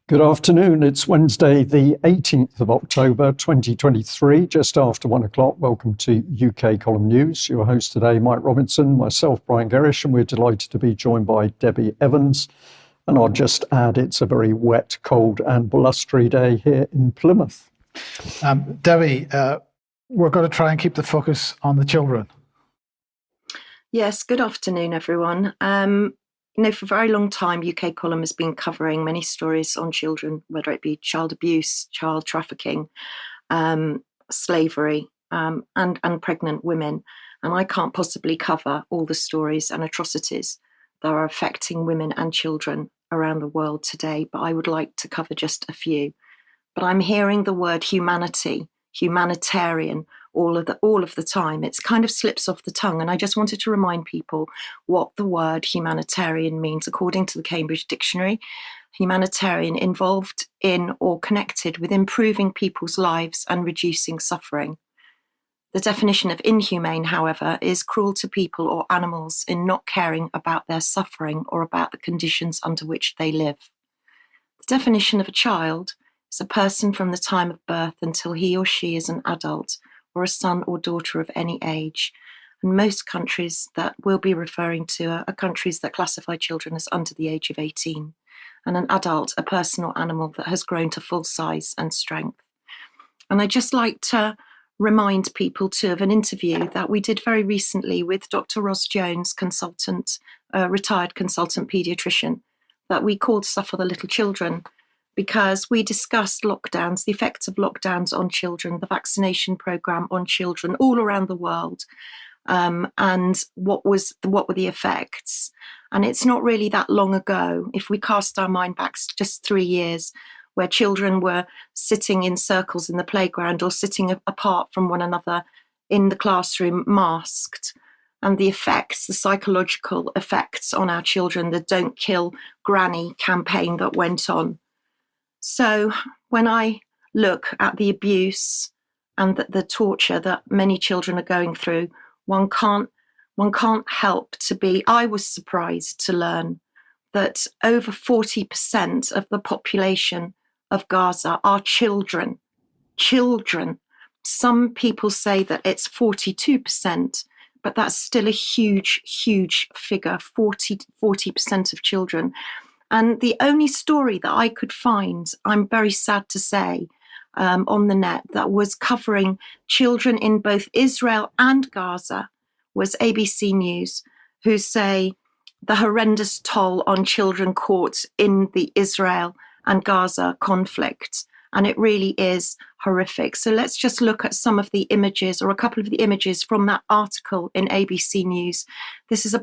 Good afternoon. It's Wednesday, the 18th of October, 2023, just after 1 o'clock. Welcome to UK Column News. Your host today, Mike Robinson, myself, Brian Gerrish, and we're delighted to be joined by Debbie Evans. And I'll just add, it's a very wet, cold and blustery day here in Plymouth. Debbie, we're going to try and keep the focus on the children. Yes, good afternoon, everyone. For a very long time, UK Column has been covering many stories on children, whether it be child abuse, child trafficking, slavery, and pregnant women. And I can't possibly cover all the stories and atrocities that are affecting women and children around the world today, but I would like to cover just a few. But I'm hearing the word humanity, humanitarian, all of the time. It's kind of slips off the tongue. And I just wanted to remind people what the word humanitarian means. According to the Cambridge Dictionary, humanitarian, involved in or connected with improving people's lives and reducing suffering. The definition of inhumane, however, is cruel to people or animals in not caring about their suffering or about the conditions under which they live. The definition of a child is a person from the time of birth until he or she is an adult, or a son or daughter of any age. And most countries that we'll be referring to are countries that classify children as under the age of 18. And an adult, a person or animal that has grown to full size and strength. And I'd just like to remind people too of an interview that we did very recently with Dr. Ros Jones, retired consultant paediatrician, that we called Suffer the Little Children, because we discussed lockdowns, the effects of lockdowns on children, the vaccination programme on children all around the world, and what were the effects. And it's not really that long ago, if we cast our mind back just 3 years, where children were sitting in circles in the playground or sitting apart from one another in the classroom, masked, and the effects, the psychological effects on our children, the Don't Kill Granny campaign that went on. So when I look at the abuse and the torture that many children are going through, one can't help to be. I was surprised to learn that over 40% of the population of Gaza are children. Children. Some people say that it's 42%, but that's still a huge, huge figure, 40% of children. And the only story that I could find, I'm very sad to say, on the net that was covering children in both Israel and Gaza was ABC News, who say the horrendous toll on children caught in the Israel and Gaza conflict. And it really is horrific. So let's just look at some of the images, or a couple of the images from that article in ABC News. This is a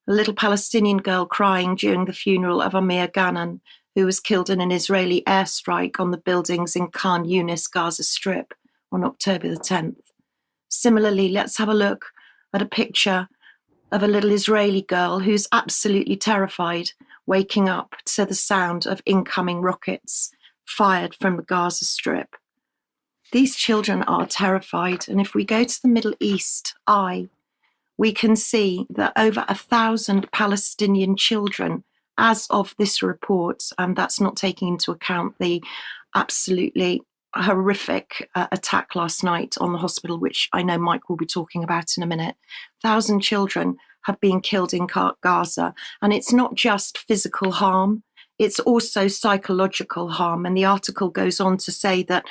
little Palestinian girl crying during the funeral of Amir Ghanan, who was killed in an Israeli airstrike on the buildings in Khan Yunis, Gaza Strip, on October the 10th. Similarly, let's have a look at a picture of a little Israeli girl who's absolutely terrified, waking up to the sound of incoming rockets fired from the Gaza Strip. These children are terrified. And if we go to the Middle East, we can see that over 1,000 Palestinian children, as of this report, and that's not taking into account the absolutely horrific attack last night on the hospital, which I know Mike will be talking about in a minute. 1,000 children have been killed in Gaza. And it's not just physical harm, it's also psychological harm. And the article goes on to say that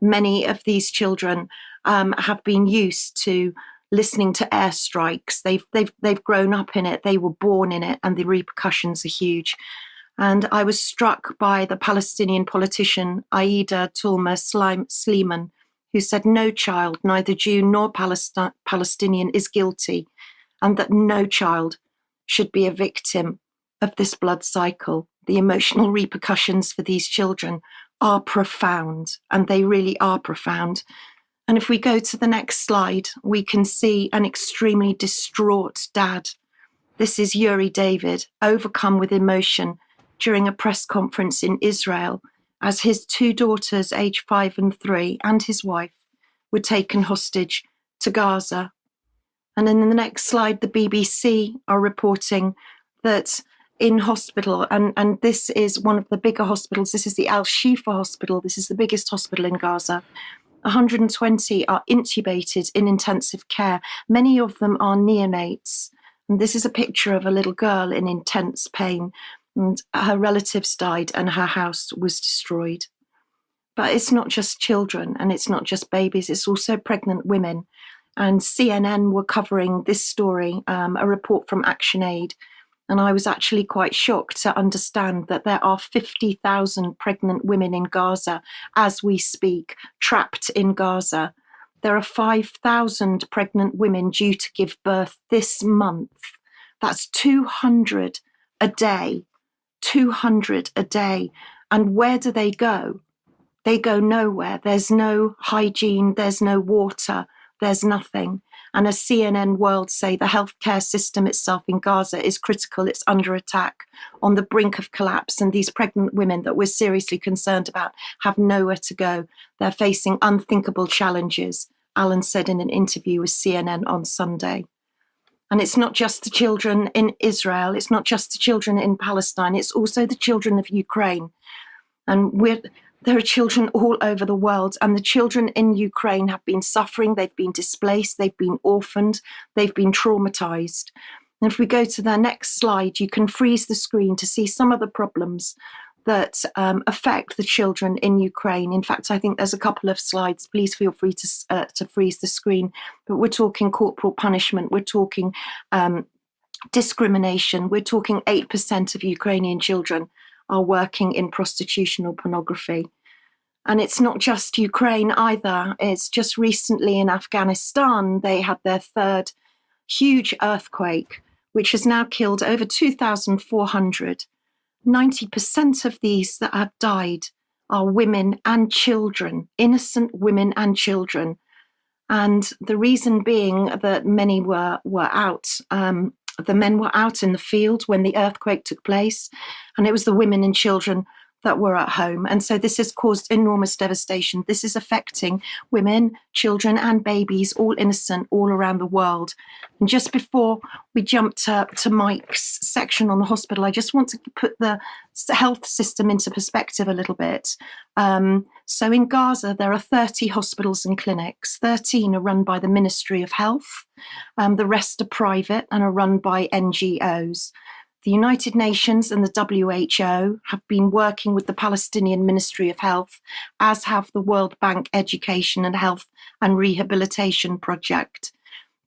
many of these children have been used to listening to airstrikes. They've grown up in it. They were born in it, and the repercussions are huge. And I was struck by the Palestinian politician Aida Tulma Sliman, who said no child, neither Jew nor Palestinian, is guilty, and that no child should be a victim of this blood cycle. The emotional repercussions for these children are profound, and they really are profound. And if we go to the next slide, we can see an extremely distraught dad. This is Yuri David, overcome with emotion during a press conference in Israel as his 2 daughters, aged 5 and 3, and his wife were taken hostage to Gaza. And in the next slide, the BBC are reporting that in hospital, and this is one of the bigger hospitals. This is the Al Shifa Hospital. This is the biggest hospital in Gaza. 120 are intubated in intensive care. Many of them are neonates. And this is a picture of a little girl in intense pain, and her relatives died and her house was destroyed. But it's not just children and it's not just babies, it's also pregnant women. And CNN were covering this story, a report from ActionAid. And I was actually quite shocked to understand that there are 50,000 pregnant women in Gaza as we speak, trapped in Gaza. There are 5,000 pregnant women due to give birth this month. That's 200 a day, 200 a day. And where do they go? They go nowhere. There's no hygiene, there's no water, there's nothing. And as CNN World say, the healthcare system itself in Gaza is critical. It's under attack, on the brink of collapse. And these pregnant women that we're seriously concerned about have nowhere to go. They're facing unthinkable challenges, Alan said in an interview with CNN on Sunday. And it's not just the children in Israel. It's not just the children in Palestine. It's also the children of Ukraine. And there are children all over the world, and the children in Ukraine have been suffering. They've been displaced. They've been orphaned. They've been traumatized. And if we go to the next slide, you can freeze the screen to see some of the problems that affect the children in Ukraine. In fact, I think there's a couple of slides. Please feel free to freeze the screen. But we're talking corporal punishment. We're talking discrimination. We're talking 8% of Ukrainian children are working in prostitution or pornography. And it's not just Ukraine either. It's just recently in Afghanistan, they had their third huge earthquake, which has now killed over 2,400. 90% of these that have died are women and children, innocent women and children. And the reason being that many were out. The men were out in the field when the earthquake took place, and it was the women and children that were at home. And so this has caused enormous devastation. This is affecting women, children, and babies, all innocent, all around the world. And just before we jump to Mike's section on the hospital, I just want to put the health system into perspective a little bit. So in Gaza, there are 30 hospitals and clinics. 13 are run by the Ministry of Health. The rest are private and are run by NGOs. The United Nations and the WHO have been working with the Palestinian Ministry of Health, as have the World Bank Education and Health and Rehabilitation Project.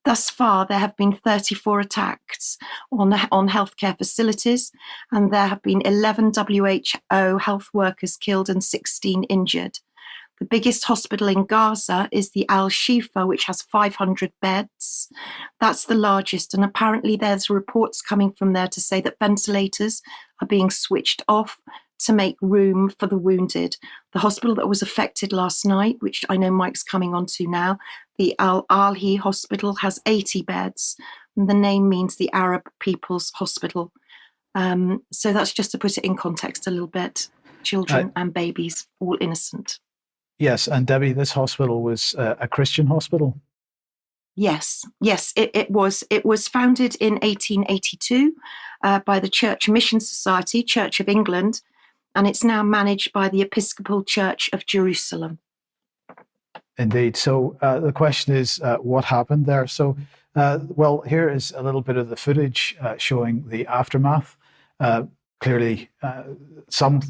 Thus far, there have been 34 attacks on healthcare facilities, and there have been 11 WHO health workers killed and 16 injured. The biggest hospital in Gaza is the Al Shifa, which has 500 beds. That's the largest. And apparently there's reports coming from there to say that ventilators are being switched off to make room for the wounded. The hospital that was affected last night, which I know Mike's coming on to now, the Al-Ahli Hospital has 80 beds. And the name means the Arab People's Hospital. So that's just to put it in context a little bit. Children and babies, all innocent. Yes, and Debbie, this hospital was a Christian hospital. Yes, it was. It was founded in 1882 by the Church Mission Society, Church of England, and it's now managed by the Episcopal Church of Jerusalem. Indeed. So the question is, what happened there? So, well, here is a little bit of the footage showing the aftermath. Clearly, some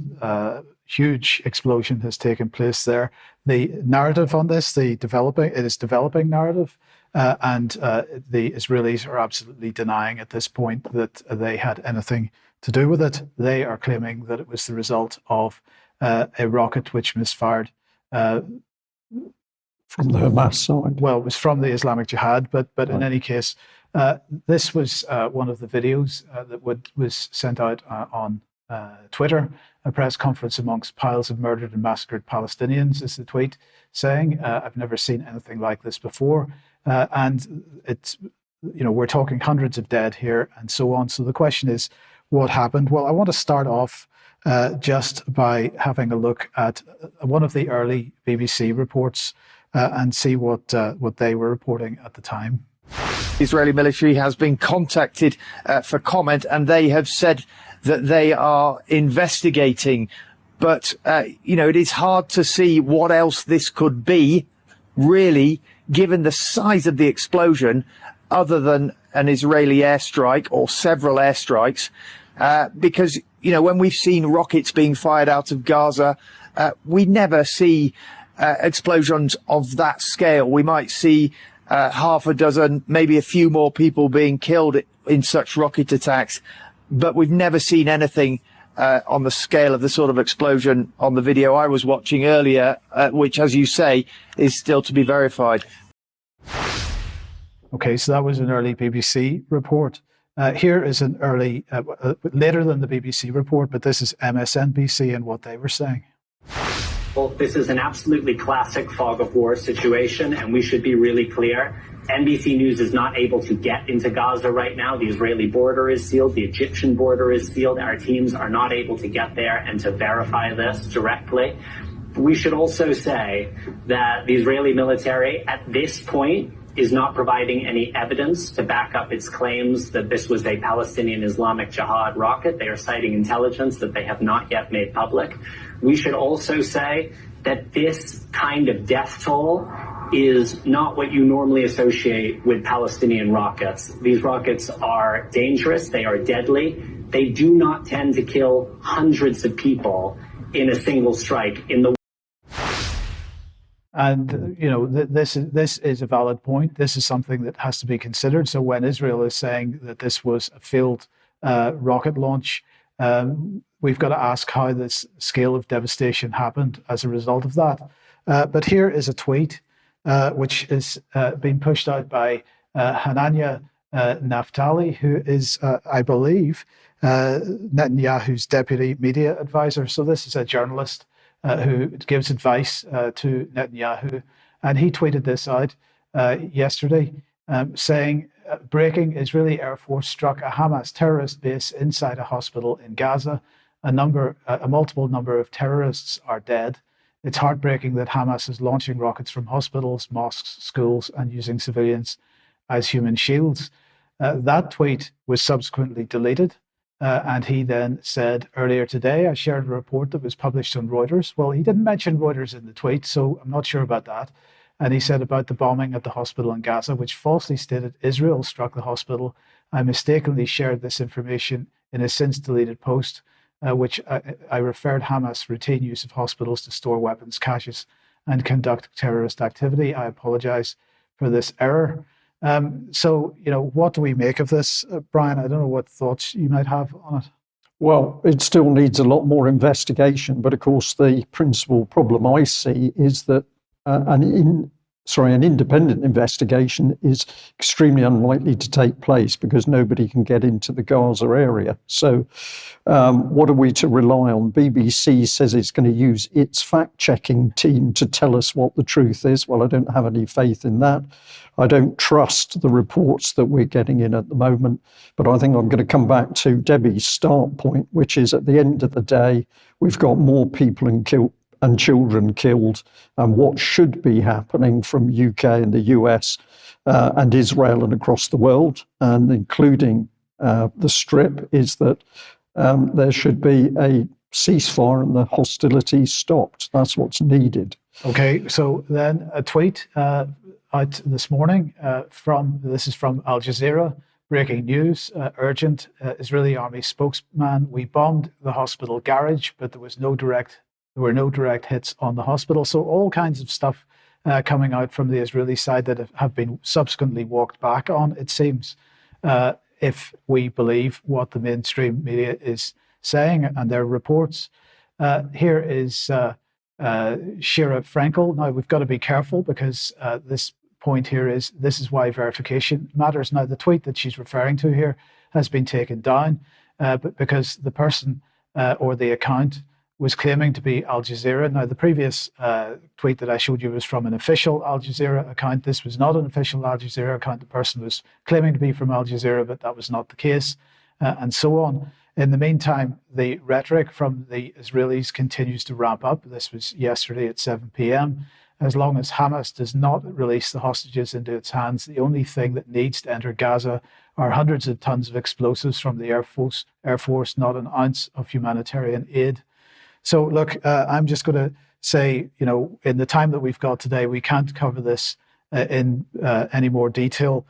huge explosion has taken place there. The narrative on this, it is developing narrative, and the Israelis are absolutely denying at this point that they had anything to do with it. They are claiming that it was the result of a rocket which misfired. From the Hamas side. Well, it was from the Islamic Jihad, but right. In any case, this was one of the videos that was sent out on Twitter. A press conference amongst piles of murdered and massacred Palestinians, is the tweet saying. I've never seen anything like this before. And it's, we're talking hundreds of dead here and so on. So the question is, what happened? Well, I want to start off just by having a look at one of the early BBC reports and see what they were reporting at the time. The Israeli military has been contacted for comment, and they have said that they are investigating. But, it is hard to see what else this could be, really, given the size of the explosion, other than an Israeli airstrike or several airstrikes. Because, when we've seen rockets being fired out of Gaza, we never see explosions of that scale. We might see half a dozen, maybe a few more people being killed in such rocket attacks, but we've never seen anything on the scale of the sort of explosion on the video I was watching earlier, which, as you say, is still to be verified. Okay, so that was an early BBC report. Here is an early, later than the BBC report, but this is MSNBC and what they were saying. Well, this is an absolutely classic fog of war situation, and we should be really clear. NBC News is not able to get into Gaza right now. The Israeli border is sealed. The Egyptian border is sealed. Our teams are not able to get there and to verify this directly. We should also say that the Israeli military at this point is not providing any evidence to back up its claims that this was a Palestinian Islamic Jihad rocket. They are citing intelligence that they have not yet made public. We should also say that this kind of death toll is not what you normally associate with Palestinian rockets. These rockets are dangerous. They are deadly. They do not tend to kill hundreds of people in a single strike. And, this is a valid point. This is something that has to be considered. So when Israel is saying that this was a failed rocket launch, we've got to ask how this scale of devastation happened as a result of that. But here is a tweet which is being pushed out by Hanania Naftali, who is, I believe, Netanyahu's deputy media advisor. So this is a journalist who gives advice to Netanyahu. And he tweeted this out yesterday saying, breaking: Israeli Air Force struck a Hamas terrorist base inside a hospital in Gaza. A multiple number of terrorists are dead. It's heartbreaking that Hamas is launching rockets from hospitals, mosques, schools, and using civilians as human shields. That tweet was subsequently deleted. And he then said earlier today, I shared a report that was published on Reuters. Well, he didn't mention Reuters in the tweet, so I'm not sure about that. And he said about the bombing at the hospital in Gaza, which falsely stated Israel struck the hospital. I mistakenly shared this information in a since deleted post, which I referred Hamas' routine use of hospitals to store weapons caches and conduct terrorist activity. I apologize for this error. So, what do we make of this? Brian, I don't know what thoughts you might have on it. Well, it still needs a lot more investigation. But of course, the principal problem I see is that an independent investigation is extremely unlikely to take place because nobody can get into the Gaza area. So what are we to rely on? BBC says it's going to use its fact-checking team to tell us what the truth is. Well, I don't have any faith in that. I don't trust the reports that we're getting in at the moment. But I think I'm going to come back to Debbie's start point, which is at the end of the day, we've got more people and children killed, and what should be happening from UK and the US and Israel and across the world, and including the Strip, is that there should be a ceasefire and the hostilities stopped. That's what's needed. Okay, so then a tweet out this morning this is from Al Jazeera. Breaking news, urgent. Israeli army spokesman: we bombed the hospital garage, but there were no direct hits on the hospital. So all kinds of stuff coming out from the Israeli side that have been subsequently walked back on, it seems, if we believe what the mainstream media is saying and their reports. Here is Shira Frankel. Now, we've got to be careful because this point here is, this is why verification matters. Now, the tweet that she's referring to here has been taken down, but because the person or the account was claiming to be Al Jazeera. Now, the previous tweet that I showed you was from an official Al Jazeera account. This was not an official Al Jazeera account. The person was claiming to be from Al Jazeera, but that was not the case, and so on. In the meantime, the rhetoric from the Israelis continues to ramp up. This was yesterday at 7 p.m. as long as Hamas does not release the hostages into its hands, the only thing that needs to enter Gaza are hundreds of tons of explosives from the Air Force, not an ounce of humanitarian aid. So look, I'm just going to say, in the time that we've got today, we can't cover this in any more detail.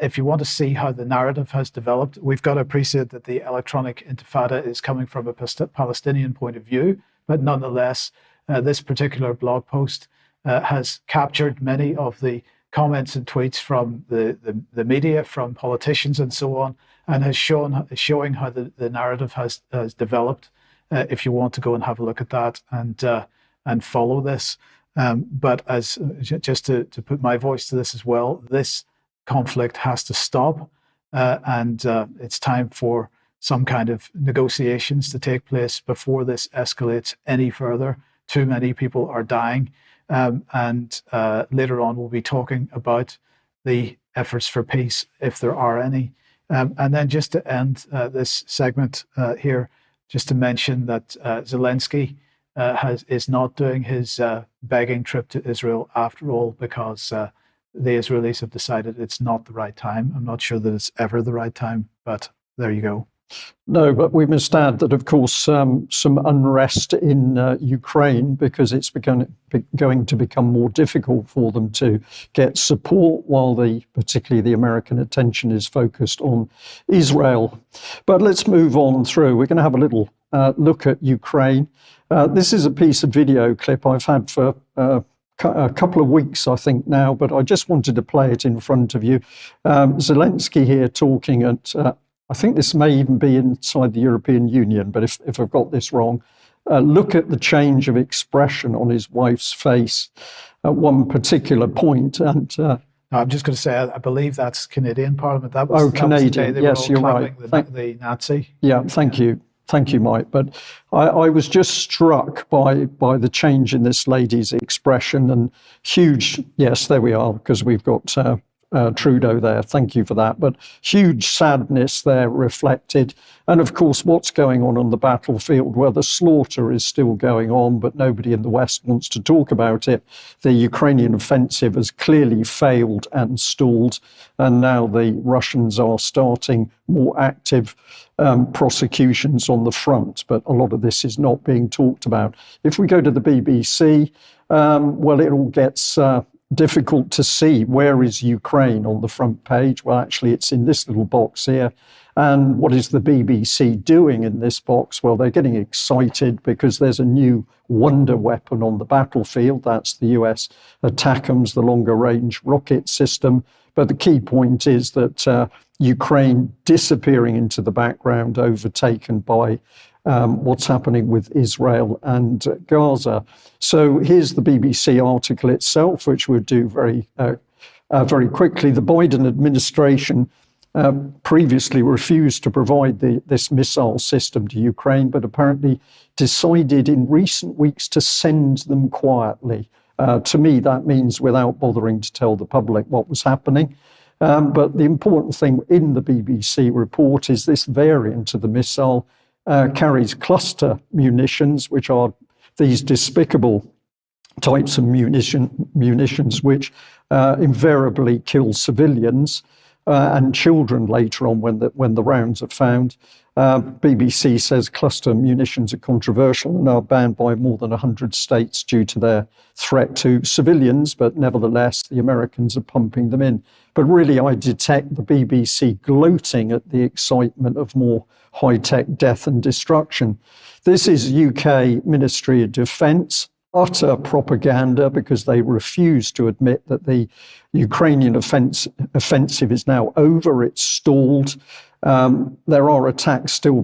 If you want to see how the narrative has developed, we've got to appreciate that the electronic intifada is coming from a Palestinian point of view, but nonetheless, this particular blog post has captured many of the comments and tweets from the media, from politicians and so on, and has showing how the narrative has developed. If you want to go and have a look at that and follow this. But as just to put my voice to this as well, this conflict has to stop, and it's time for some kind of negotiations to take place before this escalates any further. Too many people are dying, and later on we'll be talking about the efforts for peace, if there are any. And then just to end this segment here, just to mention that Zelensky is not doing his begging trip to Israel after all, because the Israelis have decided it's not the right time. I'm not sure that it's ever the right time, but there you go. No, but we must add that, of course, some unrest in Ukraine, because it's going to become more difficult for them to get support, while particularly the American attention is focused on Israel. But let's move on through. We're going to have a little look at Ukraine. This is a piece of video clip I've had for a couple of weeks, I think now, but I just wanted to play it in front of you. Zelensky here talking at I think this may even be inside the European Union, but if I've got this wrong, look at the change of expression on his wife's face at one particular point. And I'm just going to say, I believe that's Canadian Parliament. That was Canadian. Yes, you're right. The Nazi. Yeah, thank you. Thank you, Mike. But I was just struck by the change in this lady's expression, and huge, yes, there we are, because we've got Trudeau there. Thank you for that. But huge sadness there reflected. And of course, what's going on the battlefield? Well, the slaughter is still going on, but nobody in the West wants to talk about it. The Ukrainian offensive has clearly failed and stalled. And now the Russians are starting more active prosecutions on the front. But a lot of this is not being talked about. If we go to the BBC, well, it all gets difficult to see. Where is Ukraine on the front page? Well, actually, it's in this little box here. And what is the BBC doing in this box? Well, they're getting excited because there's a new wonder weapon on the battlefield. That's the US ATACMS, the longer range rocket system. But the key point is that Ukraine disappearing into the background, overtaken by what's happening with Israel and Gaza. So here's the BBC article itself, which we'll do very quickly. The Biden administration previously refused to provide this missile system to Ukraine, but apparently decided in recent weeks to send them quietly. To me, that means without bothering to tell the public what was happening. But the important thing in the BBC report is this variant of the missile carries cluster munitions, which are these despicable types of munitions which invariably kill civilians and children later on when the rounds are found. BBC says cluster munitions are controversial and are banned by more than 100 states due to their threat to civilians, but nevertheless, the Americans are pumping them in. But really, I detect the BBC gloating at the excitement of more high-tech death and destruction. This is UK Ministry of Defence. Utter propaganda, because they refuse to admit that the Ukrainian offensive is now over, it's stalled. There are attacks still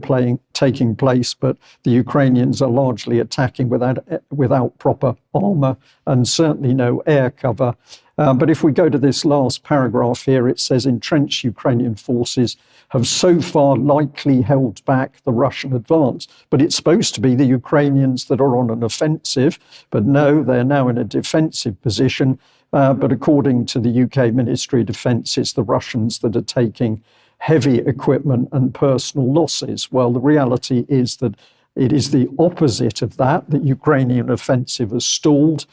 taking place, but the Ukrainians are largely attacking without proper armour and certainly no air cover. But if we go to this last paragraph here, it says entrenched Ukrainian forces have so far likely held back the Russian advance. But it's supposed to be the Ukrainians that are on an offensive, but no, they're now in a defensive position. But according to the UK Ministry of Defence, it's the Russians that are taking heavy equipment and personal losses. Well, the reality is that it is the opposite of that. The Ukrainian offensive has stalled,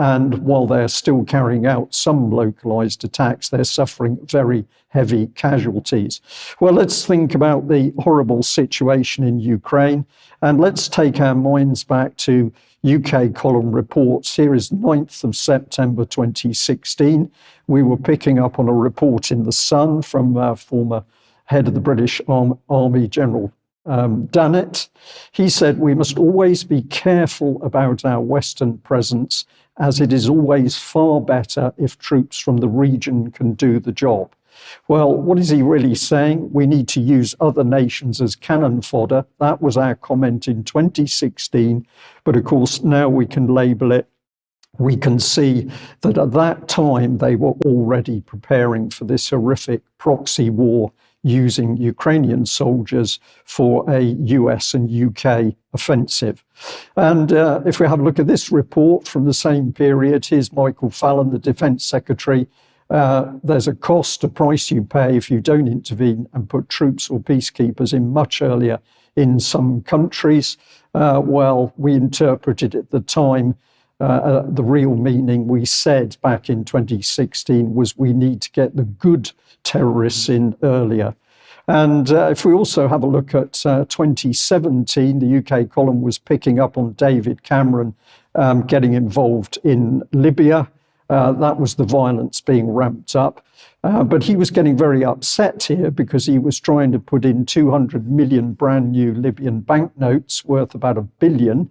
And while they're still carrying out some localized attacks, they're suffering very heavy casualties. Well, let's think about the horrible situation in Ukraine. And let's take our minds back to UK column reports. Here is 9th of September 2016. We were picking up on a report in The Sun from former head of the British Army, General Dannett. He said, "We must always be careful about our Western presence, as it is always far better if troops from the region can do the job." Well, what is he really saying? We need to use other nations as cannon fodder. That was our comment in 2016. But of course, now we can label it. We can see that at that time, they were already preparing for this horrific proxy war using Ukrainian soldiers for a US and UK offensive. And if we have a look at this report from the same period, here's Michael Fallon, the Defence Secretary. There's a cost, a price you pay if you don't intervene and put troops or peacekeepers in much earlier in some countries. Well, we interpreted at the time the real meaning we said back in 2016 was we need to get the good terrorists in earlier. And if we also have a look at 2017, the UK column was picking up on David Cameron getting involved in Libya. That was the violence being ramped up. But he was getting very upset here because he was trying to put in 200 million brand new Libyan banknotes worth about $1 billion.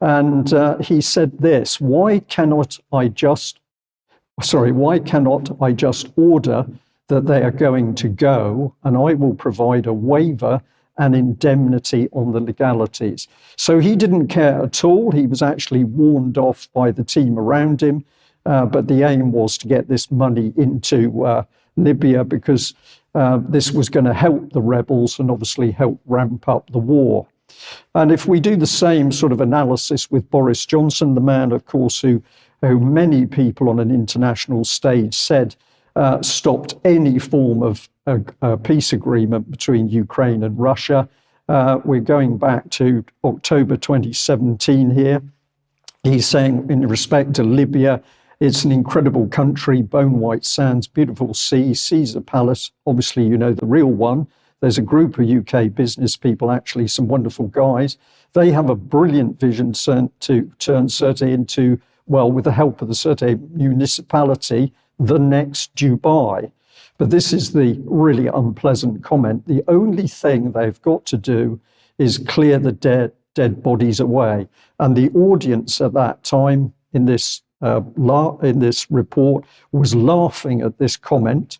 And he said this, why cannot I just order that they are going to go, and I will provide a waiver and indemnity on the legalities. So he didn't care at all. He was actually warned off by the team around him. But the aim was to get this money into Libya because this was going to help the rebels and obviously help ramp up the war. And if we do the same sort of analysis with Boris Johnson, the man, of course, who many people on an international stage said stopped any form of a peace agreement between Ukraine and Russia. We're going back to October 2017 here. He's saying in respect to Libya, it's an incredible country, bone white sands, beautiful sea, Caesar Palace, obviously, you know, the real one. There's a group of UK business people, actually some wonderful guys. They have a brilliant vision to turn Sirte into, well, with the help of the Sirte municipality, the next Dubai. But this is the really unpleasant comment. The only thing they've got to do is clear the dead bodies away. And the audience at that time in this report was laughing at this comment.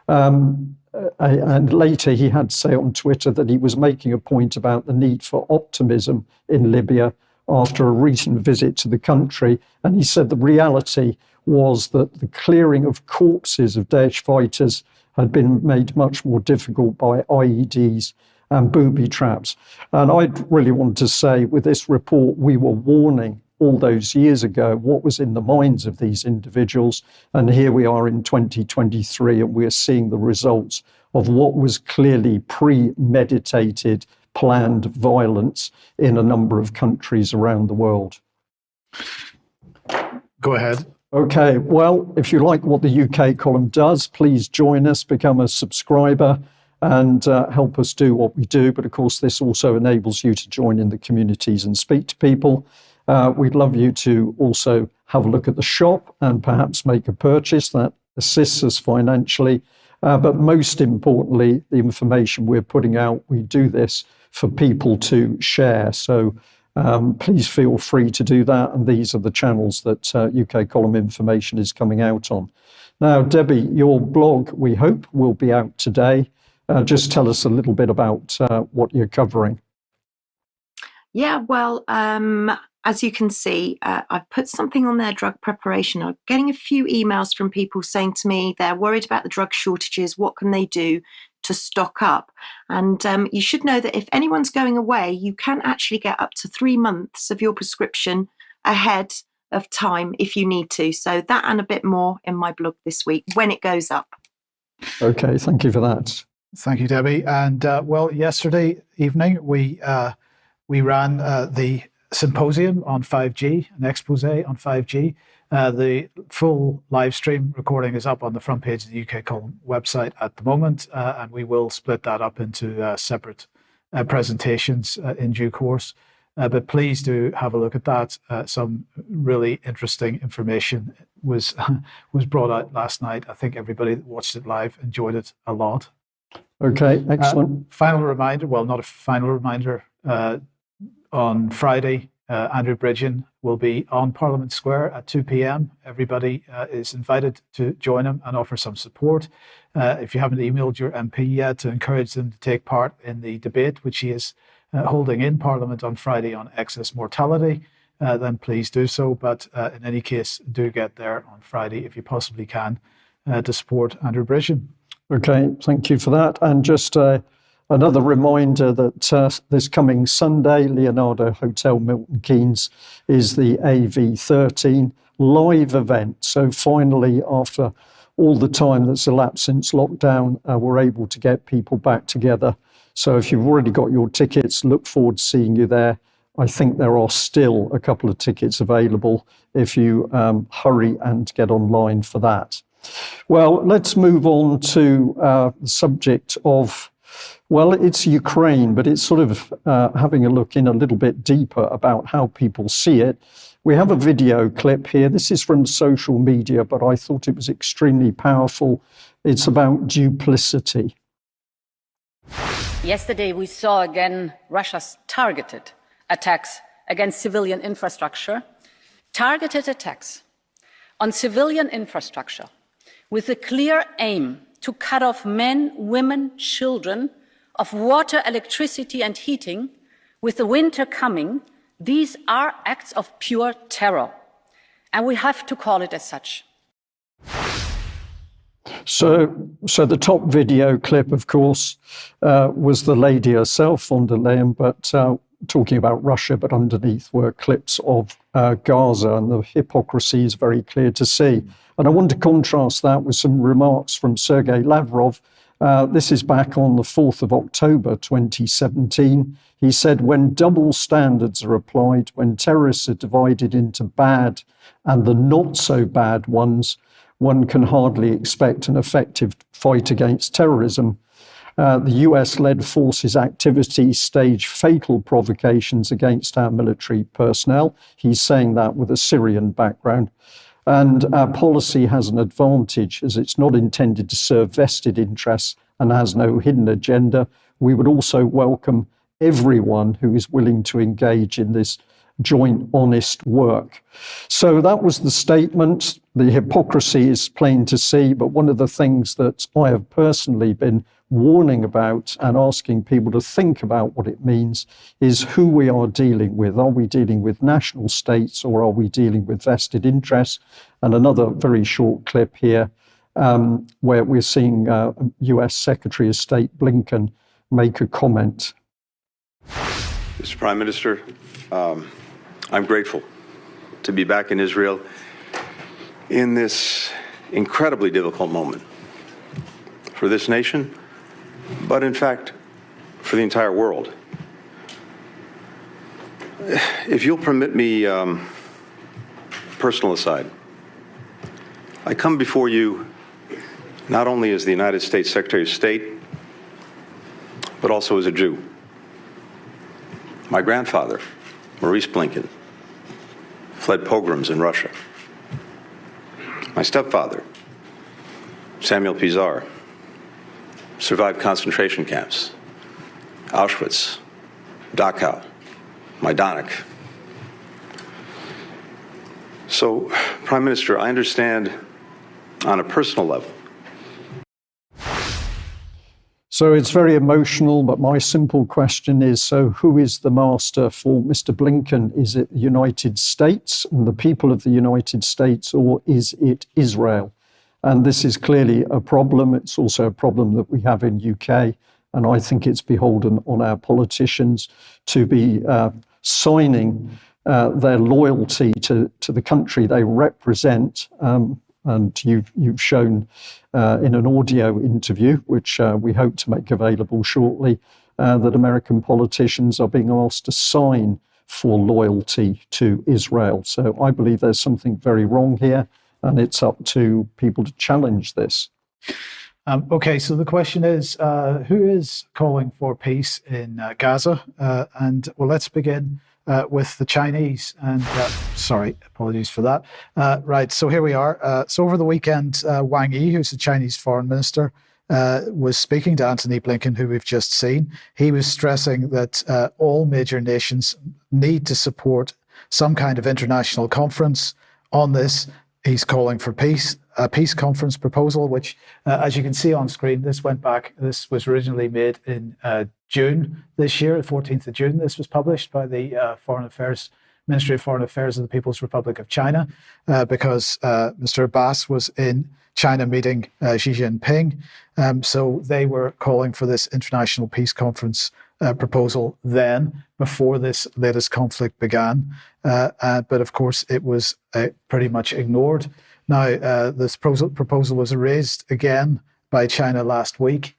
And later he had to say on Twitter that he was making a point about the need for optimism in Libya after a recent visit to the country. And he said the reality was that the clearing of corpses of Daesh fighters had been made much more difficult by IEDs and booby traps. And I really want to say with this report, we were warning all those years ago what was in the minds of these individuals. And here we are in 2023, and we're seeing the results of what was clearly premeditated, planned violence in a number of countries around the world. Go ahead. Okay, well, if you like what the UK column does, please join us, become a subscriber, and help us do what we do. But of course, this also enables you to join in the communities and speak to people. We'd love you to also have a look at the shop and perhaps make a purchase that assists us financially. But most importantly, the information we're putting out, we do this for people to share. So please feel free to do that. And these are the channels that UK column information is coming out on. Now, Debbie, your blog, we hope, will be out today. Just tell us a little bit about what you're covering. Yeah, well, as you can see, I've put something on their drug preparation. I'm getting a few emails from people saying to me they're worried about the drug shortages. What can they do to stock up? And you should know that if anyone's going away, you can actually get up to 3 months of your prescription ahead of time if you need to. So that and a bit more in my blog this week when it goes up. Okay, thank you for that. Thank you, Debbie. And well, yesterday evening, we ran the symposium on 5G, an expose on 5G. The full live stream recording is up on the front page of the UK Column website at the moment, and we will split that up into separate presentations in due course. But please do have a look at that. Some really interesting information was brought out last night. I think everybody that watched it live enjoyed it a lot. Okay, excellent. Final reminder, well, not a final reminder, on Friday, Andrew Bridgen will be on Parliament Square at 2 p.m. Everybody is invited to join him and offer some support. If you haven't emailed your MP yet, to encourage them to take part in the debate, which he is holding in Parliament on Friday on excess mortality, then please do so. But in any case, do get there on Friday if you possibly can to support Andrew Bridgen. Okay, thank you for that. And just another reminder that this coming Sunday, Leonardo Hotel Milton Keynes is the AV13 live event. So finally, after all the time that's elapsed since lockdown, we're able to get people back together. So if you've already got your tickets, look forward to seeing you there. I think there are still a couple of tickets available if you hurry and get online for that. Well, let's move on to the subject of, well, it's Ukraine, but it's sort of having a look in a little bit deeper about how people see it. We have a video clip here. This is from social media, but I thought it was extremely powerful. It's about duplicity. Yesterday, we saw again Russia's targeted attacks against civilian infrastructure, targeted attacks on civilian infrastructure with a clear aim to cut off men, women, children of water, electricity and heating. With the winter coming, these are acts of pure terror, and we have to call it as such. So the top video clip, of course, was the lady herself, von der Leyen, but talking about Russia, but underneath were clips of Gaza, and the hypocrisy is very clear to see. And I want to contrast that with some remarks from Sergei Lavrov. This is back on the 4th of October 2017. He said, when double standards are applied, when terrorists are divided into bad and the not so bad ones, one can hardly expect an effective fight against terrorism. The US-led forces' activities stage fatal provocations against our military personnel. He's saying that with a Syrian background. And our policy has an advantage, as it's not intended to serve vested interests and has no hidden agenda. We would also welcome everyone who is willing to engage in this joint, honest work. So that was the statement. The hypocrisy is plain to see, but one of the things that I have personally been warning about and asking people to think about what it means is who we are dealing with. Are we dealing with national states or are we dealing with vested interests? And another very short clip here where we're seeing US Secretary of State Blinken make a comment. Mr. Prime Minister, I'm grateful to be back in Israel in this incredibly difficult moment for this nation, but in fact, for the entire world. If you'll permit me, personal aside, I come before you not only as the United States Secretary of State, but also as a Jew. My grandfather, Maurice Blinken, fled pogroms in Russia. My stepfather, Samuel Pizar, survived concentration camps, Auschwitz, Dachau, Majdanek. So, Prime Minister, I understand on a personal level. So it's very emotional, but my simple question is, so who is the master for Mr. Blinken? Is it the United States and the people of the United States, or is it Israel? And this is clearly a problem. It's also a problem that we have in UK. And I think it's beholden on our politicians to be signing their loyalty to the country they represent. And you've shown in an audio interview, which we hope to make available shortly, that American politicians are being asked to sign for loyalty to Israel. So I believe there's something very wrong here, and it's up to people to challenge this. Okay, so the question is, who is calling for peace in Gaza? And well, let's begin with the Chinese. And sorry, apologies for that. Right, so here we are. So over the weekend, Wang Yi, who's the Chinese foreign minister, was speaking to Antony Blinken, who we've just seen. He was stressing that all major nations need to support some kind of international conference on this. He's calling for peace, a peace conference proposal, which, as you can see on screen, this was originally made in June this year, the 14th of June. This was published by the Ministry of Foreign Affairs of the People's Republic of China, because Mr. Abbas was in China meeting Xi Jinping. So they were calling for this international peace conference proposal then, before this latest conflict began. But of course, it was pretty much ignored. Now, this proposal was raised again by China last week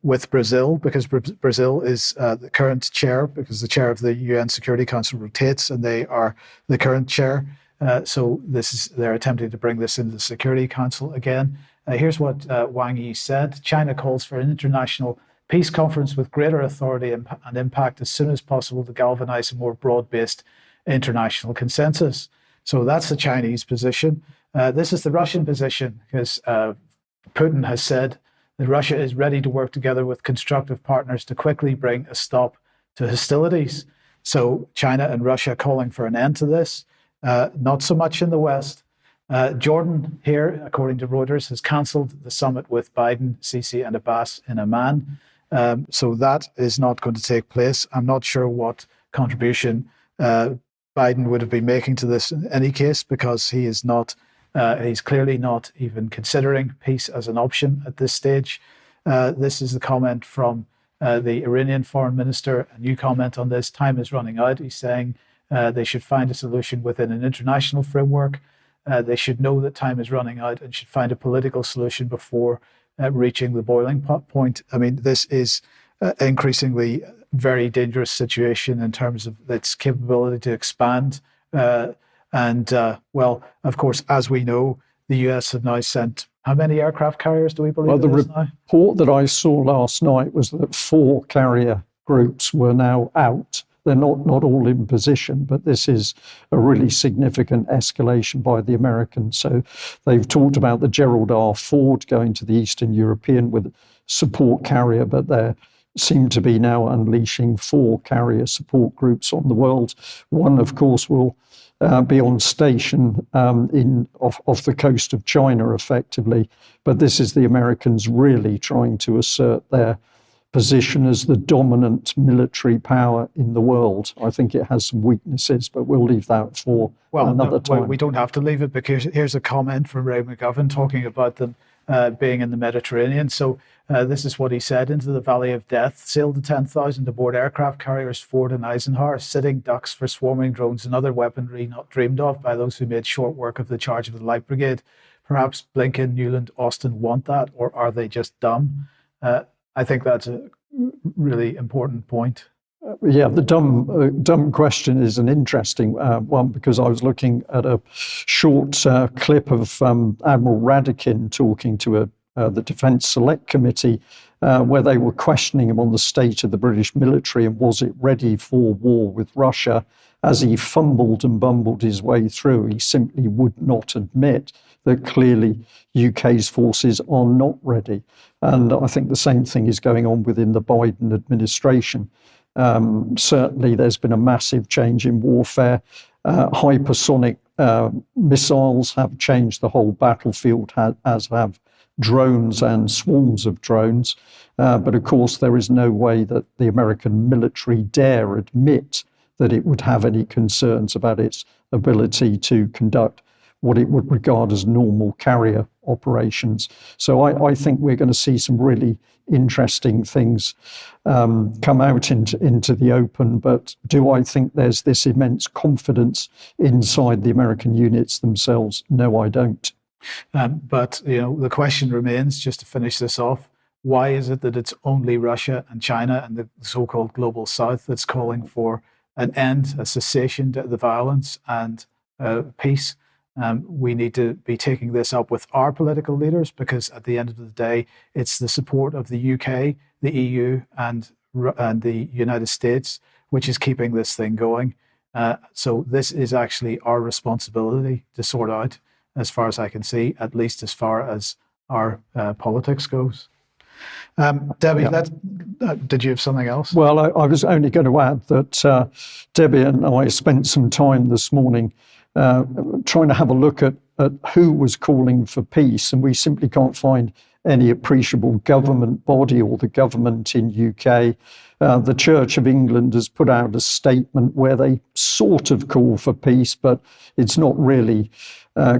with Brazil, because Brazil is the current chair, because the chair of the UN Security Council rotates, and they are the current chair. So they're attempting to bring this into the Security Council again. Here's what Wang Yi said. China calls for an international peace conference with greater authority and impact as soon as possible to galvanize a more broad-based international consensus. So that's the Chinese position. This is the Russian position, because Putin has said that Russia is ready to work together with constructive partners to quickly bring a stop to hostilities. So China and Russia calling for an end to this. Not so much in the West. Jordan here, according to Reuters, has cancelled the summit with Biden, Sisi and Abbas in Amman. So that is not going to take place. I'm not sure what contribution Biden would have been making to this in any case, because he is not, he's clearly not even considering peace as an option at this stage. This is the comment from the Iranian foreign minister, a new comment on this. Time is running out. He's saying they should find a solution within an international framework. They should know that time is running out and should find a political solution before reaching the boiling point. I mean, this is increasingly very dangerous situation in terms of its capability to expand. Well, of course, as we know, the US have now sent, how many aircraft carriers do we believe? Well, the report that I saw last night was that 4 carrier groups were now out. They're not all in position, but this is a really significant escalation by the Americans. So they've talked about the Gerald R. Ford going to the Eastern European with support carrier, but they seem to be now unleashing 4 carrier support groups on the world. One, of course, will be on station off the coast of China, effectively. But this is the Americans really trying to assert their position as the dominant military power in the world. I think it has some weaknesses, but we'll leave that for another time. Well, we don't have to leave it, because here's a comment from Ray McGovern talking about them being in the Mediterranean. So this is what he said: into the Valley of Death sailed the 10,000 aboard aircraft carriers Ford and Eisenhower, sitting ducks for swarming drones and other weaponry not dreamed of by those who made short work of the charge of the Light Brigade. Perhaps Blinken, Newland, Austin want that, or are they just dumb? I think that's a really important point. Yeah, the dumb question is an interesting one, because I was looking at a short clip of Admiral Radakin talking to the Defence Select Committee, where they were questioning him on the state of the British military and was it ready for war with Russia. As he fumbled and bumbled his way through, he simply would not admit that clearly UK's forces are not ready. And I think the same thing is going on within the Biden administration. Certainly there's been a massive change in warfare. Hypersonic missiles have changed the whole battlefield, as have drones and swarms of drones. But of course, there is no way that the American military dare admit that it would have any concerns about its ability to conduct what it would regard as normal carrier operations. So I think we're going to see some really interesting things come out into the open. But do I think there's this immense confidence inside the American units themselves? No, I don't. But the question remains, just to finish this off, why is it that it's only Russia and China and the so-called global South that's calling for an end, a cessation to the violence and peace. We need to be taking this up with our political leaders, because at the end of the day, it's the support of the UK, the EU, and the United States which is keeping this thing going. So this is actually our responsibility to sort out, as far as I can see, at least as far as our politics goes. Debbie, did you have something else? Well, I was only going to add that Debbie and I spent some time this morning trying to have a look at who was calling for peace, and we simply can't find any appreciable government body or the government in UK. The Church of England has put out a statement where they sort of call for peace, but it's not really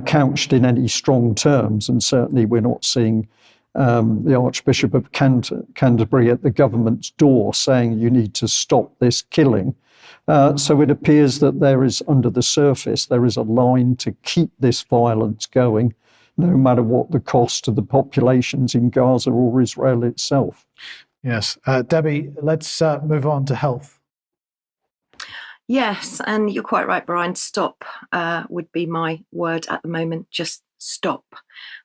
couched in any strong terms, and certainly we're not seeing the Archbishop of Canterbury at the government's door saying you need to stop this killing. So it appears that there is, under the surface, there is a line to keep this violence going, no matter what the cost to the populations in Gaza or Israel itself. Yes. Debbie, let's move on to health. Yes, and you're quite right, Brian. Stop would be my word at the moment. Just stop.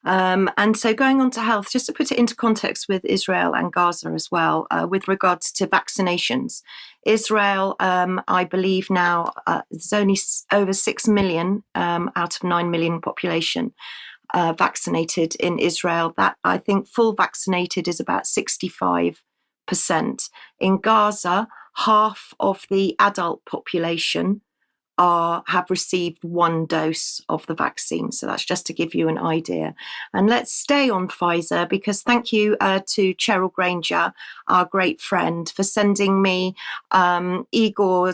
And so going on to health, just to put it into context with Israel and Gaza as well, with regards to vaccinations. Israel, I believe now, there's only over 6 million out of 9 million population vaccinated in Israel. That, I think, full vaccinated is about 65%. In Gaza, half of the adult population have received 1 dose of the vaccine. So that's just to give you an idea. And let's stay on Pfizer, because thank you to Cheryl Granger, our great friend, for sending me Igor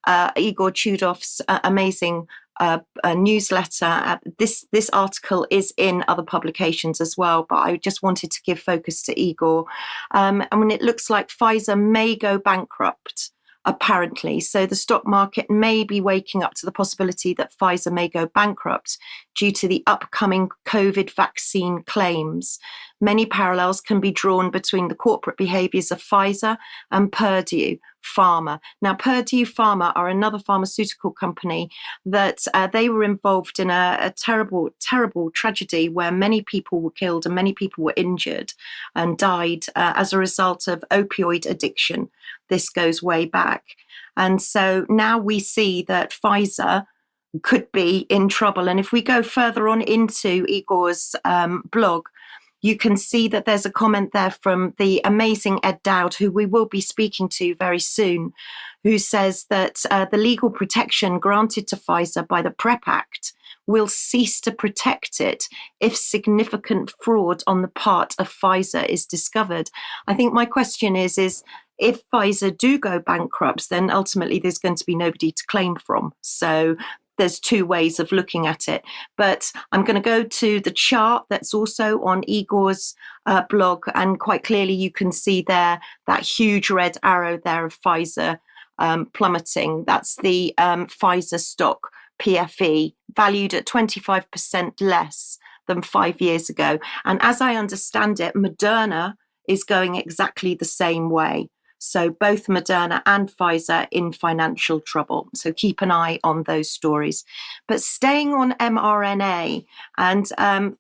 Chudov's amazing newsletter. This article is in other publications as well, but I just wanted to give focus to Igor. And when it looks like Pfizer may go bankrupt, apparently. So the stock market may be waking up to the possibility that Pfizer may go bankrupt due to the upcoming COVID vaccine claims. Many parallels can be drawn between the corporate behaviors of Pfizer and Purdue Pharma. Now, Purdue Pharma are another pharmaceutical company that they were involved in a terrible, terrible tragedy where many people were killed and many people were injured and died as a result of opioid addiction. This goes way back. And so now we see that Pfizer could be in trouble. And if we go further on into Igor's blog, you can see that there's a comment there from the amazing Ed Dowd, who we will be speaking to very soon, who says that the legal protection granted to Pfizer by the PrEP Act will cease to protect it if significant fraud on the part of Pfizer is discovered. I think my question is if Pfizer do go bankrupt, then ultimately there's going to be nobody to claim from. So there's 2 ways of looking at it. But I'm going to go to the chart that's also on Igor's blog, and quite clearly you can see there that huge red arrow there of Pfizer plummeting. That's the Pfizer stock PFE, valued at 25% less than 5 years ago. And as I understand it, Moderna is going exactly the same way. So both Moderna and Pfizer in financial trouble. So keep an eye on those stories. But staying on mRNA, and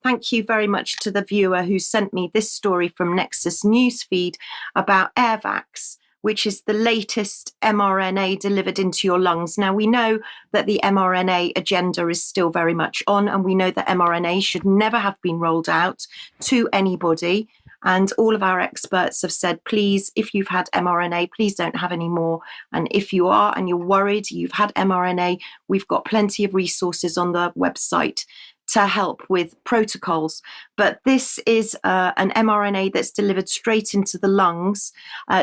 thank you very much to the viewer who sent me this story from Nexus Newsfeed about Airvax, which is the latest mRNA delivered into your lungs. Now, we know that the mRNA agenda is still very much on, and we know that mRNA should never have been rolled out to anybody. And all of our experts have said, please, if you've had mRNA, please don't have any more. And if you are and you're worried you've had mRNA, we've got plenty of resources on the website to help with protocols. But this is an mRNA that's delivered straight into the lungs.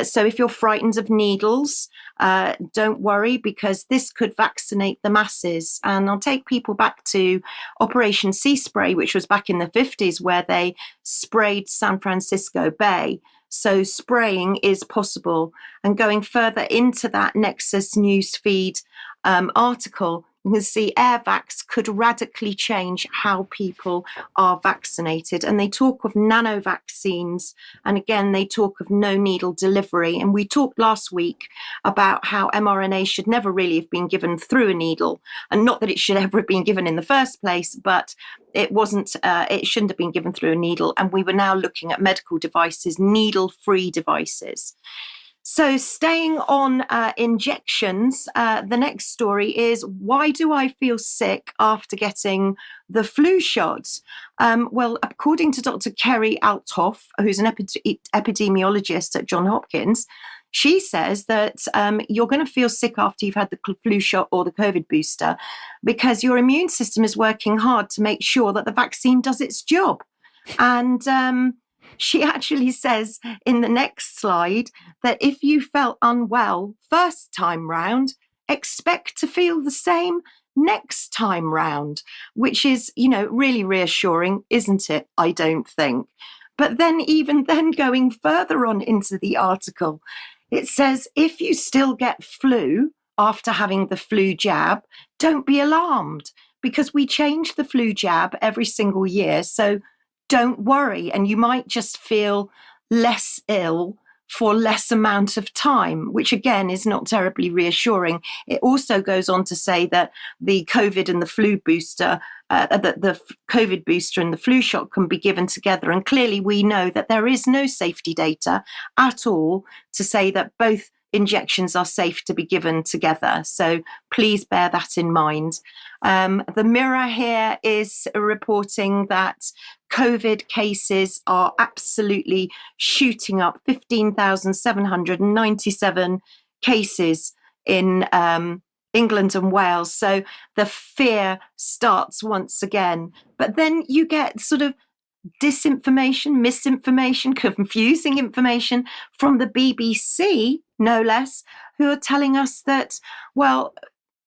So if you're frightened of needles, don't worry, because this could vaccinate the masses. And I'll take people back to Operation Sea Spray, which was back in the 50s, where they sprayed San Francisco Bay. So spraying is possible. And going further into that Nexus Newsfeed article, You can see Airvax could radically change how people are vaccinated. And they talk of nano vaccines. And again, they talk of no needle delivery. And we talked last week about how mRNA should never really have been given through a needle. And not that it should ever have been given in the first place, but it shouldn't have been given through a needle. And we were now looking at medical devices, needle-free devices. So staying on injections, the next story is, why do I feel sick after getting the flu shots? Well, according to Dr. Kerry Althoff, who's an epidemiologist at Johns Hopkins, she says that you're going to feel sick after you've had the flu shot or the COVID booster because your immune system is working hard to make sure that the vaccine does its job. And she actually says in the next slide that if you felt unwell first time round, expect to feel the same next time round, which is, really reassuring, isn't it? I don't think. But then even then, going further on into the article, it says, if you still get flu after having the flu jab, don't be alarmed because we change the flu jab every single year. So don't worry, and you might just feel less ill for less amount of time, which again is not terribly reassuring. It also goes on to say that the COVID and the flu booster, the COVID booster and the flu shot can be given together. And clearly we know that there is no safety data at all to say that both injections are safe to be given together. So please bear that in mind. The Mirror here is reporting that COVID cases are absolutely shooting up, 15,797 cases in England and Wales. So the fear starts once again. But then you get sort of disinformation, misinformation, confusing information from the BBC, no less, who are telling us that, well,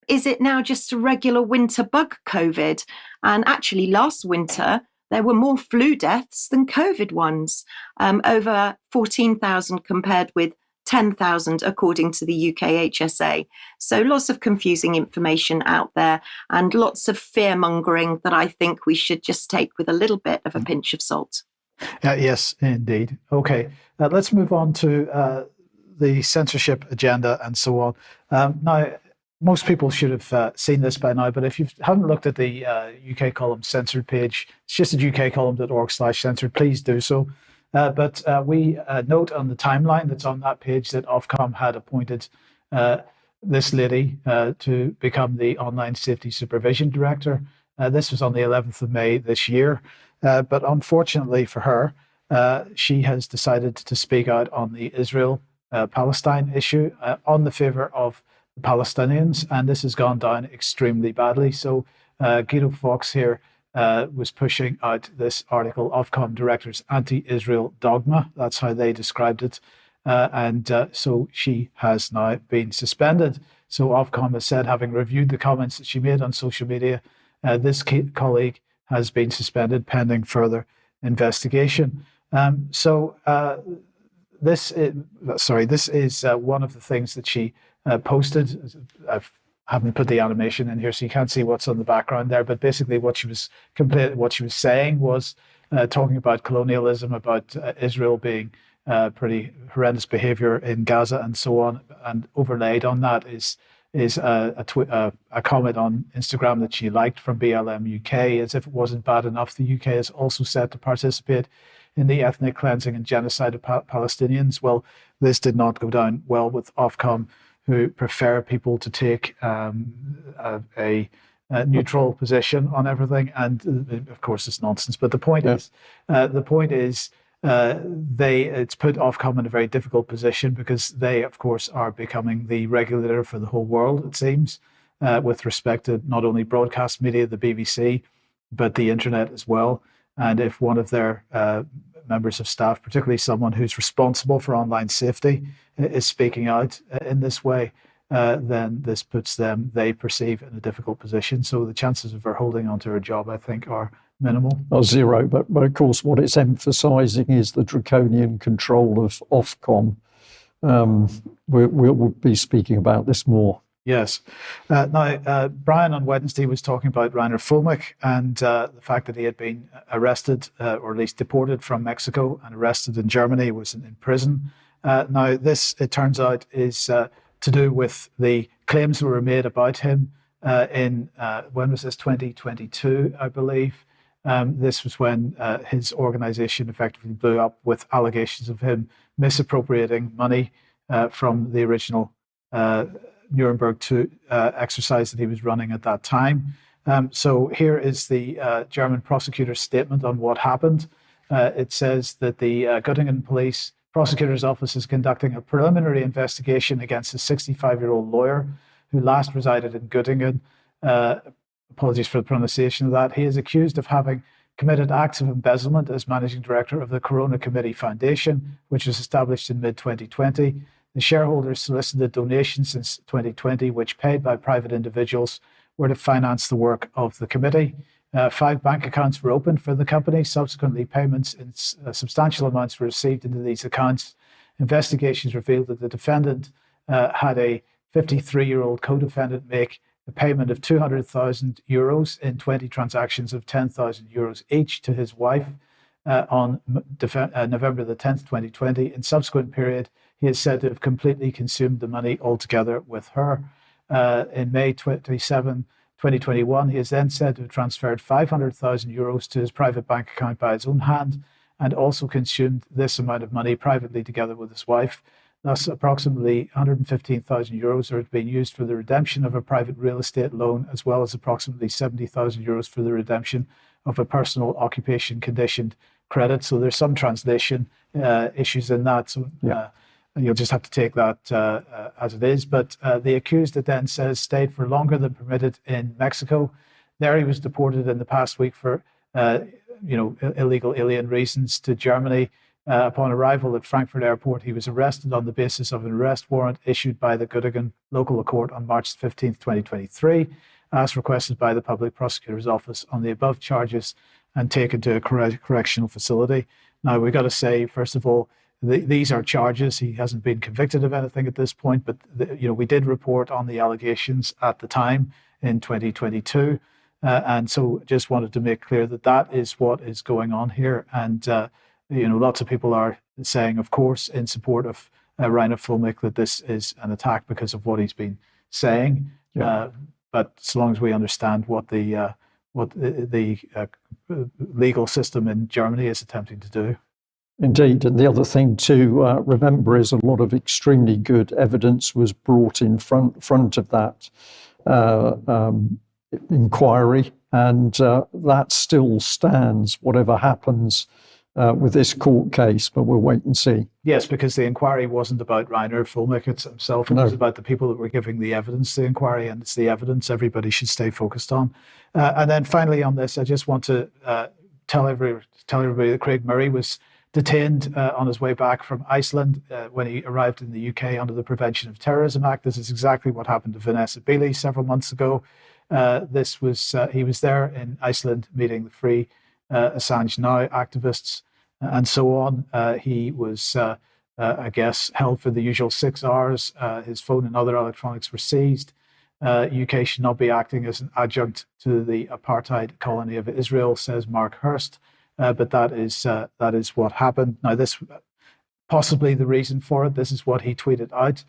is it now just a regular winter bug COVID? And actually last winter, there were more flu deaths than COVID ones, over 14,000 compared with 10,000 according to the UK HSA. So lots of confusing information out there and lots of fear mongering that I think we should just take with a little bit of a pinch of salt. Yes, indeed. Okay, let's move on to the censorship agenda and so on. Now, most people should have seen this by now, but if you haven't looked at the UK Column censored page, it's just at ukcolumn.org/censored, please do so. But we note on the timeline that's on that page that Ofcom had appointed this lady to become the Online Safety Supervision Director. This was on the 11th of May this year. But unfortunately for her, she has decided to speak out on the Israel-Palestine issue on the favor of the Palestinians, and this has gone down extremely badly. So Guido Fawkes here was pushing out this article, Ofcom Director's Anti-Israel Dogma. That's how they described it. So she has now been suspended. So Ofcom has said, having reviewed the comments that she made on social media, this colleague has been suspended pending further investigation. This is one of the things that she posted. I haven't put the animation in here, so you can't see what's on the background there. But basically, what she was saying was talking about colonialism, about Israel being pretty horrendous behavior in Gaza, and so on. And overlaid on that is a comment on Instagram that she liked from BLM UK. As if it wasn't bad enough, the UK is also set to participate in the ethnic cleansing and genocide of Palestinians. Well, this did not go down well with Ofcom, who prefer people to take a neutral position on everything. And of course, it's nonsense. But the point is, it's put Ofcom in a very difficult position because they, of course, are becoming the regulator for the whole world, it seems, with respect to not only broadcast media, the BBC, but the internet as well. And if one of their members of staff, particularly someone who's responsible for online safety, is speaking out in this way, then this puts them, they perceive, in a difficult position. So the chances of her holding onto her job, I think, are minimal. Well, zero. But of course, what it's emphasising is the draconian control of Ofcom. We'll be speaking about this more Yes. Now, Brian on Wednesday was talking about Rainer Fulmich and the fact that he had been arrested, or at least deported from Mexico and arrested in Germany, was in prison. Now, this, it turns out, is to do with the claims that were made about him in, when was this, 2022, I believe. This was when his organization effectively blew up with allegations of him misappropriating money from the original Nuremberg 2 exercise that he was running at that time. So here is the German prosecutor's statement on what happened. It says that the Göttingen Police Prosecutor's Office is conducting a preliminary investigation against a 65-year-old lawyer who last resided in Göttingen. Apologies for the pronunciation of that. He is accused of having committed acts of embezzlement as managing director of the Corona Committee Foundation, which was established in mid-2020. The shareholders solicited donations since 2020, which, paid by private individuals, were to finance the work of the committee. 5 bank accounts were opened for the company. Subsequently, payments in substantial amounts were received into these accounts. Investigations revealed that the defendant had a 53-year-old co-defendant make a payment of €200,000 in 20 transactions of €10,000 each to his wife on November the 10th, 2020. In subsequent period, he is said to have completely consumed the money altogether with her. In May 27, 2021, he is then said to have transferred €500,000 to his private bank account by his own hand and also consumed this amount of money privately together with his wife. Thus, approximately €115,000 are being used for the redemption of a private real estate loan, as well as approximately €70,000 for the redemption of a personal occupation conditioned credit. So there's some translation issues in that. So you'll just have to take that as it is. But the accused, it then says, stayed for longer than permitted in Mexico. There he was deported in the past week for illegal alien reasons to Germany. Upon arrival at Frankfurt Airport, he was arrested on the basis of an arrest warrant issued by the Göttingen local court on March 15, 2023, as requested by the Public Prosecutor's Office on the above charges, and taken to a correctional facility. Now, we've got to say, first of all, these are charges. He hasn't been convicted of anything at this point, but we did report on the allegations at the time in 2022. And so just wanted to make clear that that is what is going on here. And lots of people are saying, of course, in support of Rainer Fulmich, that this is an attack because of what he's been saying. Yeah. But so long as we understand what the legal system in Germany is attempting to do. Indeed. And the other thing to remember is a lot of extremely good evidence was brought in front of that inquiry, and that still stands, whatever happens with this court case, but we'll wait and see. Yes, because the inquiry wasn't about Rainer Fulmich himself. It was about the people that were giving the evidence to the inquiry, and it's the evidence everybody should stay focused on. And then finally on this, I just want to tell everybody that Craig Murray was detained on his way back from Iceland when he arrived in the UK under the Prevention of Terrorism Act. This is exactly what happened to Vanessa Beeley several months ago. He was there in Iceland meeting the Free Assange Now activists and so on. He was, I guess, held for the usual 6 hours. His phone and other electronics were seized. UK should not be acting as an adjunct to the apartheid colony of Israel, says Mark Hurst. But that is what happened. Now, this possibly the reason for it. This is what he tweeted out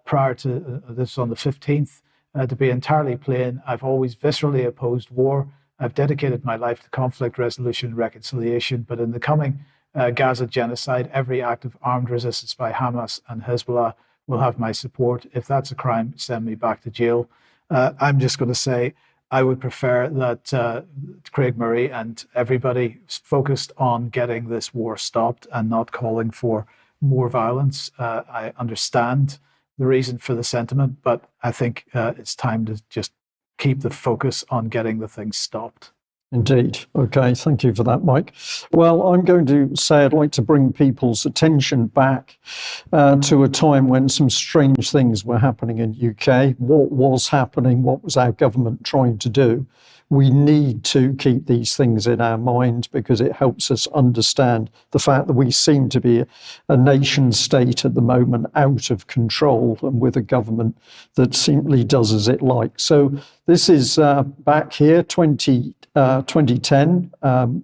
prior to this on the 15th. To be entirely plain, I've always viscerally opposed war. I've dedicated my life to conflict resolution and reconciliation, but in the coming Gaza genocide, every act of armed resistance by Hamas and Hezbollah will have my support. If that's a crime, send me back to jail. I'm just going to say I would prefer that Craig Murray and everybody focused on getting this war stopped and not calling for more violence. I understand the reason for the sentiment, but I think it's time to just keep the focus on getting the thing stopped. Indeed. Okay, thank you for that, Mike. Well, I'm going to say I'd like to bring people's attention back to a time when some strange things were happening in UK. What was happening? What was our government trying to do? we need to keep these things in our mind because it helps us understand the fact that we seem to be a nation state at the moment out of control and with a government that simply does as it likes. So this is back here, 2010.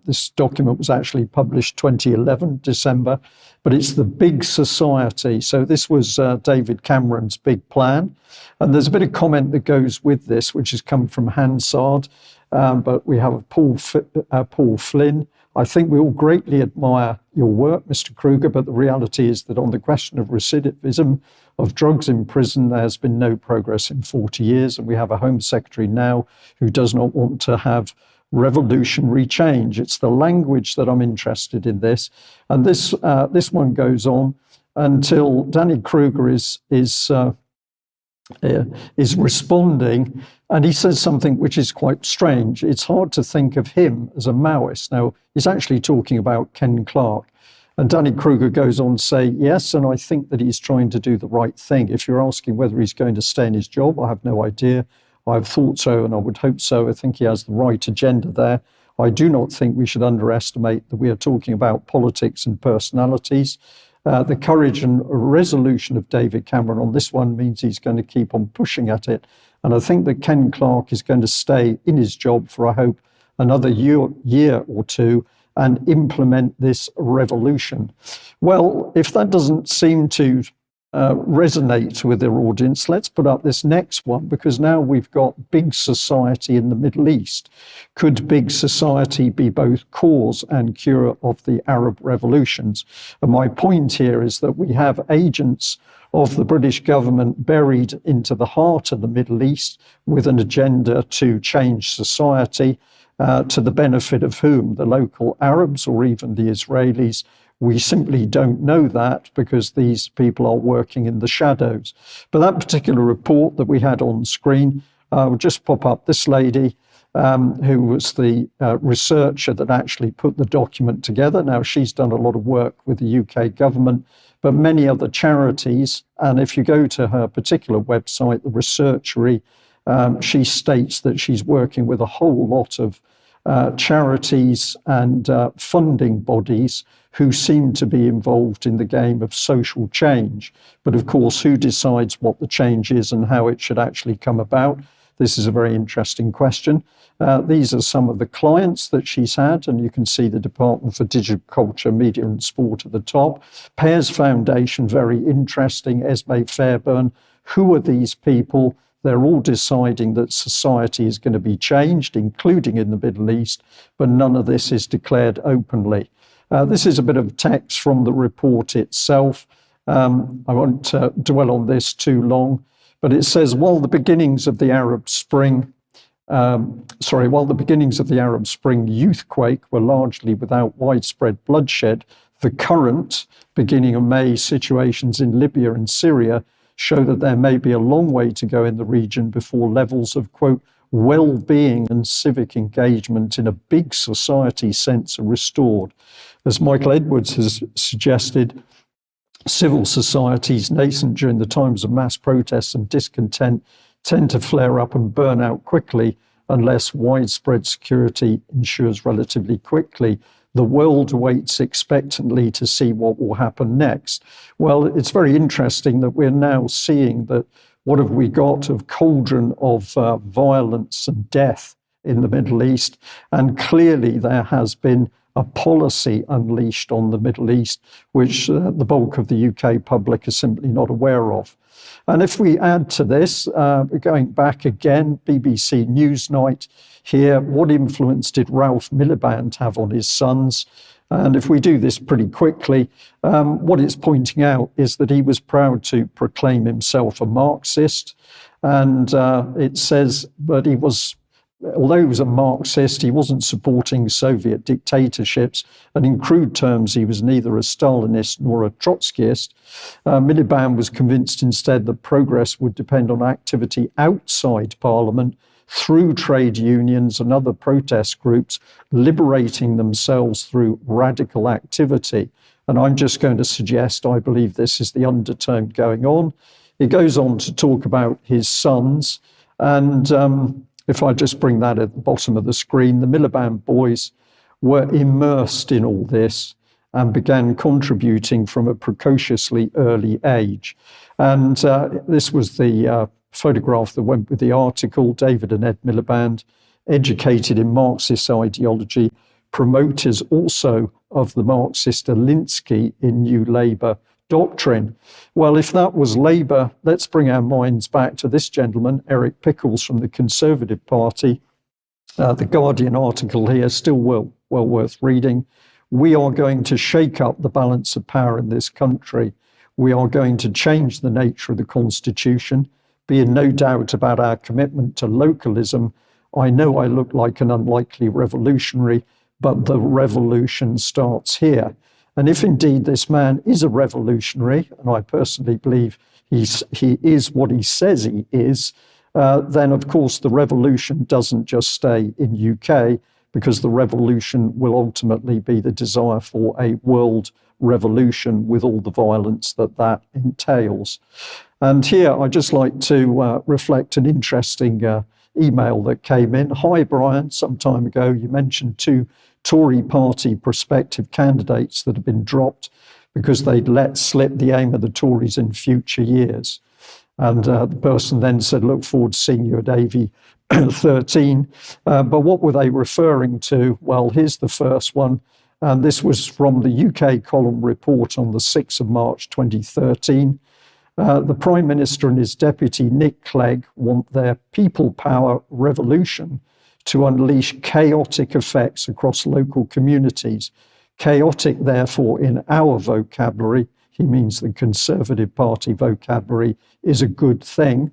This document was actually published 2011, December, but it's the big society. So this was David Cameron's big plan. And there's a bit of comment that goes with this, which has come from Hansard, but we have Paul Flynn. I think we all greatly admire your work, Mr. Kruger, but the reality is that on the question of recidivism of drugs in prison, there has been no progress in 40 years. And we have a Home Secretary now who does not want to have revolutionary change. It's the language that I'm interested in this. And this one goes on until Danny Kruger is responding, and he says something which is quite strange. It's hard to think of him as a Maoist. Now, he's actually talking about Ken Clarke. And Danny Kruger goes on to say, yes, and I think that he's trying to do the right thing. If you're asking whether he's going to stay in his job, I have no idea. I've thought so, and I would hope so. I think he has the right agenda there. I do not think we should underestimate that we are talking about politics and personalities. The courage and resolution of David Cameron on this one means he's going to keep on pushing at it. And I think that Ken Clarke is going to stay in his job for, I hope, another year or two and implement this revolution. Well, if that doesn't seem to resonate with their audience, let's put up this next one, because now we've got big society in the Middle East. Could big society be both cause and cure of the Arab revolutions? And my point here is that we have agents of the British government buried into the heart of the Middle East with an agenda to change society to the benefit of whom? The local Arabs or even the Israelis? We simply don't know that because these people are working in the shadows. But that particular report that we had on screen, will just pop up this lady who was the researcher that actually put the document together. Now, she's done a lot of work with the UK government, but many other charities. And if you go to her particular website, the Researchery, she states that she's working with a whole lot of charities and funding bodies who seem to be involved in the game of social change. But of course, who decides what the change is and how it should actually come about? This is a very interesting question. These are some of the clients that she's had, and you can see the Department for Digital Culture, Media and Sport at the top. Pears Foundation, very interesting. Esme Fairburn. Who are these people? They're all deciding that society is going to be changed, including in the Middle East, but none of this is declared openly. This is a bit of text from the report itself. I won't dwell on this too long, but it says, while the beginnings of the Arab Spring youthquake were largely without widespread bloodshed, the current, beginning of May, situations in Libya and Syria show that there may be a long way to go in the region before levels of, quote, well-being and civic engagement in a big society sense are restored. As Michael Edwards has suggested, civil societies nascent during the times of mass protests and discontent tend to flare up and burn out quickly unless widespread security ensures relatively quickly. The world waits expectantly to see what will happen next. Well, it's very interesting that we're now seeing that what have we got of cauldron of violence and death in the Middle East. And clearly there has been a policy unleashed on the Middle East, which the bulk of the UK public is simply not aware of. And if we add to this, going back again, BBC Newsnight here, what influence did Ralph Miliband have on his sons? And if we do this pretty quickly, what it's pointing out is that he was proud to proclaim himself a Marxist. And it says, but he was, although he was a Marxist, he wasn't supporting Soviet dictatorships. And in crude terms, he was neither a Stalinist nor a Trotskyist. Miliband was convinced instead that progress would depend on activity outside Parliament, through trade unions and other protest groups, liberating themselves through radical activity. And I'm just going to suggest I believe this is the undertone going on. It goes on to talk about his sons. And if I just bring that at the bottom of the screen, the Miliband boys were immersed in all this and began contributing from a precociously early age. And this was the photograph that went with the article. David and Ed Miliband, educated in Marxist ideology, promoters also of the Marxist Alinsky in New Labour doctrine. Well, if that was Labour, let's bring our minds back to this gentleman, Eric Pickles from the Conservative Party. The Guardian article here, still well worth reading. We are going to shake up the balance of power in this country. We are going to change the nature of the Constitution, be in no doubt about our commitment to localism. I know I look like an unlikely revolutionary, but the revolution starts here. And if indeed this man is a revolutionary, and I personally believe he is what he says he is, then of course the revolution doesn't just stay in UK, because the revolution will ultimately be the desire for a world revolution with all the violence that that entails. And here I'd just like to reflect an interesting email that came in. Hi, Brian. Some time ago, you mentioned 2 Tory party prospective candidates that have been dropped because they'd let slip the aim of the Tories in future years. And the person then said, look forward to seeing you at AV 13. But what were they referring to? Well, here's the first one. And this was from the UK column report on the 6th of March 2013. The Prime Minister and his deputy, Nick Clegg, want their people power revolution to unleash chaotic effects across local communities. Chaotic, therefore, in our vocabulary, he means the Conservative Party vocabulary, is a good thing.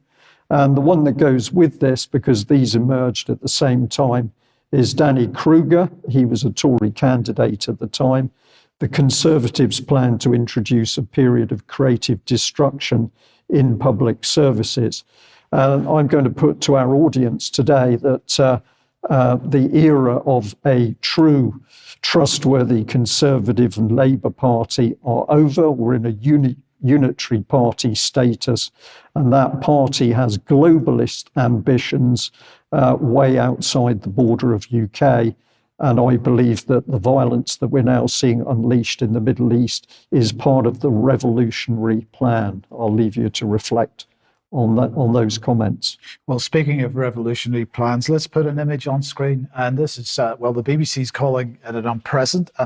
And the one that goes with this, because these emerged at the same time, is Danny Kruger. He was a Tory candidate at the time. The Conservatives plan to introduce a period of creative destruction in public services. I'm going to put to our audience today that the era of a true, trustworthy Conservative and Labour Party are over. We're in a unitary party status, and that party has globalist ambitions way outside the border of UK. And I believe that the violence that we're now seeing unleashed in the Middle East is part of the revolutionary plan. I'll leave you to reflect on those comments. Well, speaking of revolutionary plans, let's put an image on screen. And this is, the BBC's calling it an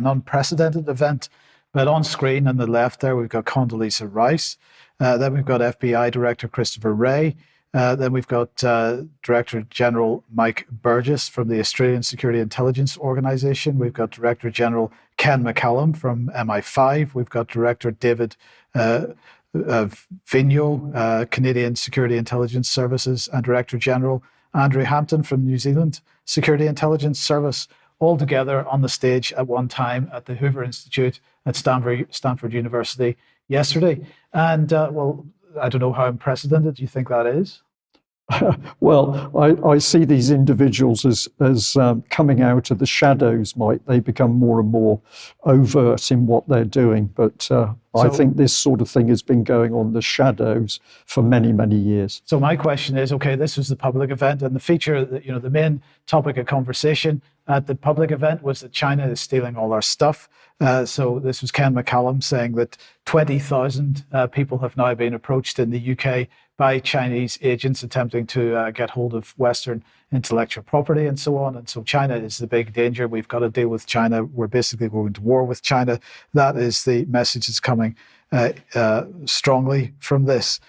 unprecedented event. But on screen on the left there, we've got Condoleezza Rice. Then we've got FBI Director Christopher Wray. Then we've got Director General Mike Burgess from the Australian Security Intelligence Organisation. We've got Director General Ken McCallum from MI5. We've got Director David Vigneault, Canadian Security Intelligence Services, and Director General Andrew Hampton from New Zealand Security Intelligence Service, all together on the stage at one time at the Hoover Institute at Stanford University yesterday. And I don't know how unprecedented you think that is. Well, I see these individuals as coming out of the shadows. They become more and more overt in what they're doing. But I think this sort of thing has been going on in the shadows for many, many years. So my question is, okay, this was the public event, and the feature, the main topic of conversation at the public event was that China is stealing all our stuff. So this was Ken McCallum saying that 20,000 people have now been approached in the UK by Chinese agents attempting to get hold of Western intellectual property and so on. And so China is the big danger. We've got to deal with China. We're basically going to war with China. That is the message that's coming strongly from this.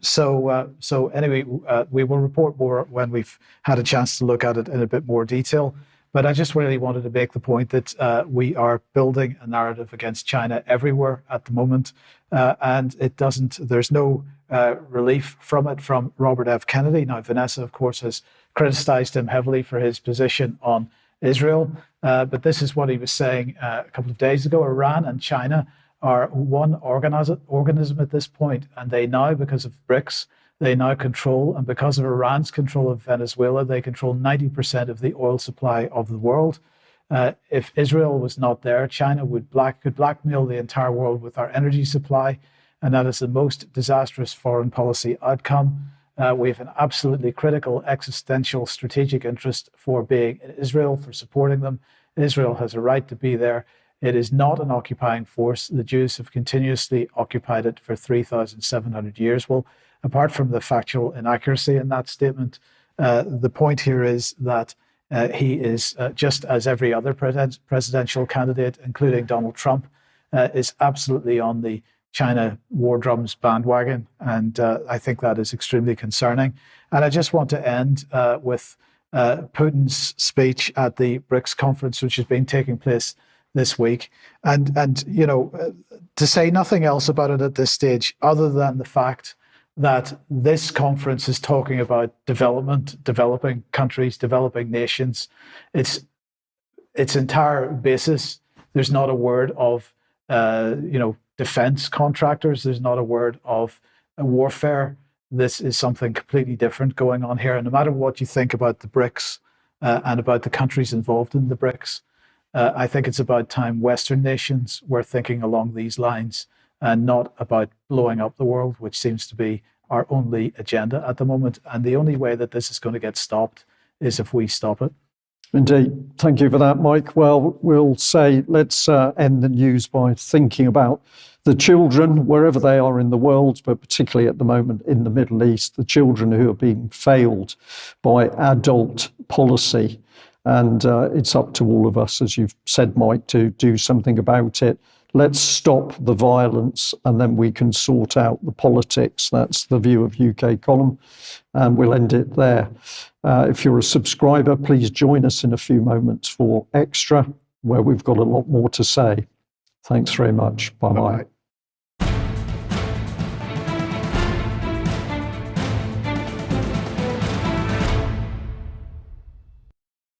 So anyway, we will report more when we've had a chance to look at it in a bit more detail. But I just really wanted to make the point that we are building a narrative against China everywhere at the moment. And there's no relief from it from Robert F. Kennedy. Now, Vanessa, of course, has criticized him heavily for his position on Israel. But this is what he was saying a couple of days ago. Iran and China are one organism at this point, and they now, because of BRICS, they now control, and because of Iran's control of Venezuela, they control 90% of the oil supply of the world. If Israel was not there, China could blackmail the entire world with our energy supply, and that is the most disastrous foreign policy outcome. We have an absolutely critical, existential, strategic interest for being in Israel, for supporting them. Israel has a right to be there. It is not an occupying force. The Jews have continuously occupied it for 3,700 years. Well, apart from the factual inaccuracy in that statement, the point here is that he is, just as every other presidential candidate, including Donald Trump, is absolutely on the China war drums bandwagon. And I think that is extremely concerning. And I just want to end with Putin's speech at the BRICS conference, which has been taking place this week. And you know, to say nothing else about it at this stage, other than the fact that this conference is talking about development, developing countries, developing nations. Its entire basis, there's not a word of, defense contractors. There's not a word of warfare. This is something completely different going on here. And no matter what you think about the BRICS and about the countries involved in the BRICS, I think it's about time Western nations were thinking along these lines and not about blowing up the world, which seems to be our only agenda at the moment. And the only way that this is going to get stopped is if we stop it. Indeed. Thank you for that, Mike. Well, we'll say let's end the news by thinking about the children, wherever they are in the world, but particularly at the moment in the Middle East, the children who are being failed by adult policy. And it's up to all of us, as you've said, Mike, to do something about it. Let's stop the violence and then we can sort out the politics. That's the view of UK Column, and we'll end it there. If you're a subscriber, please join us in a few moments for Extra, where we've got a lot more to say. Thanks very much. Bye-bye.